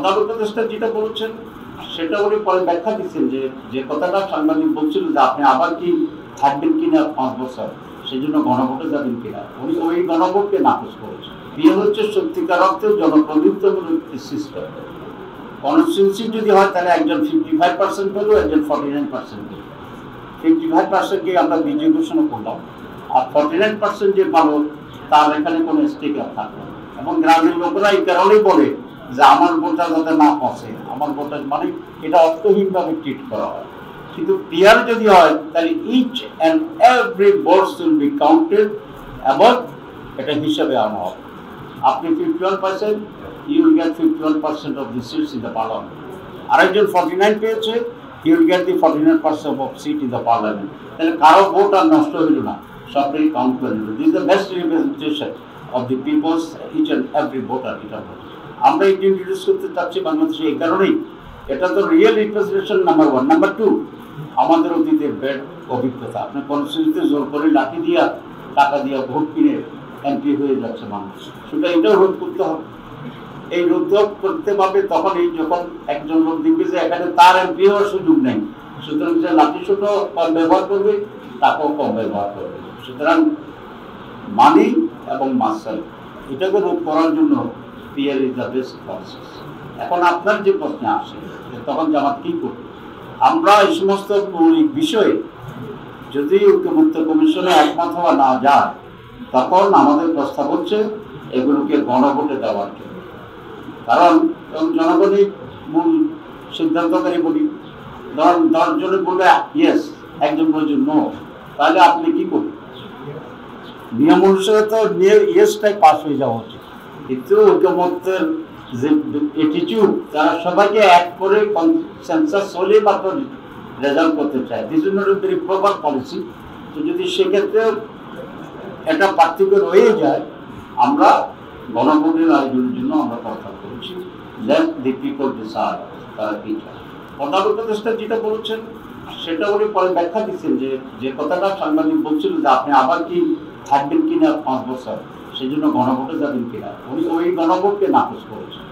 প্রধান উপদেষ্টা যেটা বলেছেন সেটা উনি পরে ব্যাখ্যা দিচ্ছেন যে যে কথাটা সাংবাদিক বলছিল যে আপনি আবার কি থাকবেন কিনা 5 বছর, সেই জন্য গণভোটে যাবেন কিনা, উনি ওই গণভোটকে নাকচ করেছেন। বিয়ে হচ্ছে সত্যিকার অর্থে জনপ্রতিনিধিত্বমূলক সিস্টেম। কনস্টিটিউন্সি যদি হয় তাহলে একজন 55% পেল, একজন 49% পেল। 55%কে আমরা বিজয়ী ঘোষণা করলাম, আর 49% যে পাবো তার এখানে কোনো স্টিকার থাকবে না। এবং গ্রামের লোকেরা এই কারণেই বলে যে আমার ভোটটা যাতে না পৌঁছে, আমার ভোটার মানে এটা অর্থহীনভাবে ট্রিট করা হয়। কিন্তু পিয়ার যদি হয় তাহলে each and every vote will be counted এবং এটা হিসাবে আনা হবে। আপনি 51%, you will get 51% of the seats in the parliament. আরেকজন 49 পেয়েছে, he will get the 49% of seat in the parliament. তাহলে কারো ভোট আর নষ্ট হইল না, সবটাই কাউন্ট করে নিল। This is the best representation of the peoples, each and every voter. এটা আমরা এটা ইন্ট্রোডিউস করতে চাচ্ছি বাংলাদেশে এই কারণেই, এটা তো রিয়েল রিপ্রেজেন্টেশন নাম্বার 1। নাম্বার 2, আমাদের অতীতের বেড অভিজ্ঞতা। আপনি কনস্টিটিউশনতে জোর করে লাঠি দিয়া টাকা দিয়া ভোট কিনে এমপি হয়ে যাচ্ছে মানুষ, সেটা এটাও রোধ করতে হবে। এই রোধ করতে পারবে তখনই যখন একজন লোক দেখবে যে এখানে তার এমপি হওয়ার সুযোগ নেই, সুতরাং যে লাঠি ছোট কম ব্যবহার করবে তাকেও কম ব্যবহার করবে। সুতরাং মানি এবং মাসেল এটাকে রোধ করার জন্য peer is the best process. এখন আপনার যে প্রশ্নে আসে যে তখন জামাত কি করবে, আমরা এই সমস্ত মৌলিক বিষয়ে যদি ঐক্যমত্য কমিশনে একমত হওয়া না যায় তখন আমাদের প্রস্তাব হচ্ছে এগুলোকে গণভোটে দেওয়ার জন্য। কারণ জনগণই মূল সিদ্ধান্তকারী বলি। ধর 10 জনে বলবে ইয়েস, একজন বলছে নো, তাহলে আপনি কি করবেন? নিয়ম অনুসারে তো ইয়েসটাই পাস হয়ে যাওয়া উচিত, কিন্তু ঐক্যমত্যের যে অ্যাটিটিউড, তারা সবাইকে এক করে কনসেনসাস হলে মাত্র রেজাল্ট করতে চায়। This is not a very proper policy. তো যদি সেক্ষেত্রে একটা পার্থক্য রয়ে যায়, আমরা গণভোটের আয়োজনের জন্য আমরা প্রস্তাব করেছি। লেট দি পিপল ডিসাইড তারা কি চায়। প্রধান উপদেষ্টা যেটা বলেছেন সেটা উনি পরে ব্যাখ্যা দিচ্ছেন যে যে কথাটা সাংবাদিক বলছিল যে আপনি আবার কি থাকবেন কিনা 5 বছর, সেই জন্য গণভোটে যাবেন কিনা, উনি ওই গণভোটকে নাকচ করেছেন।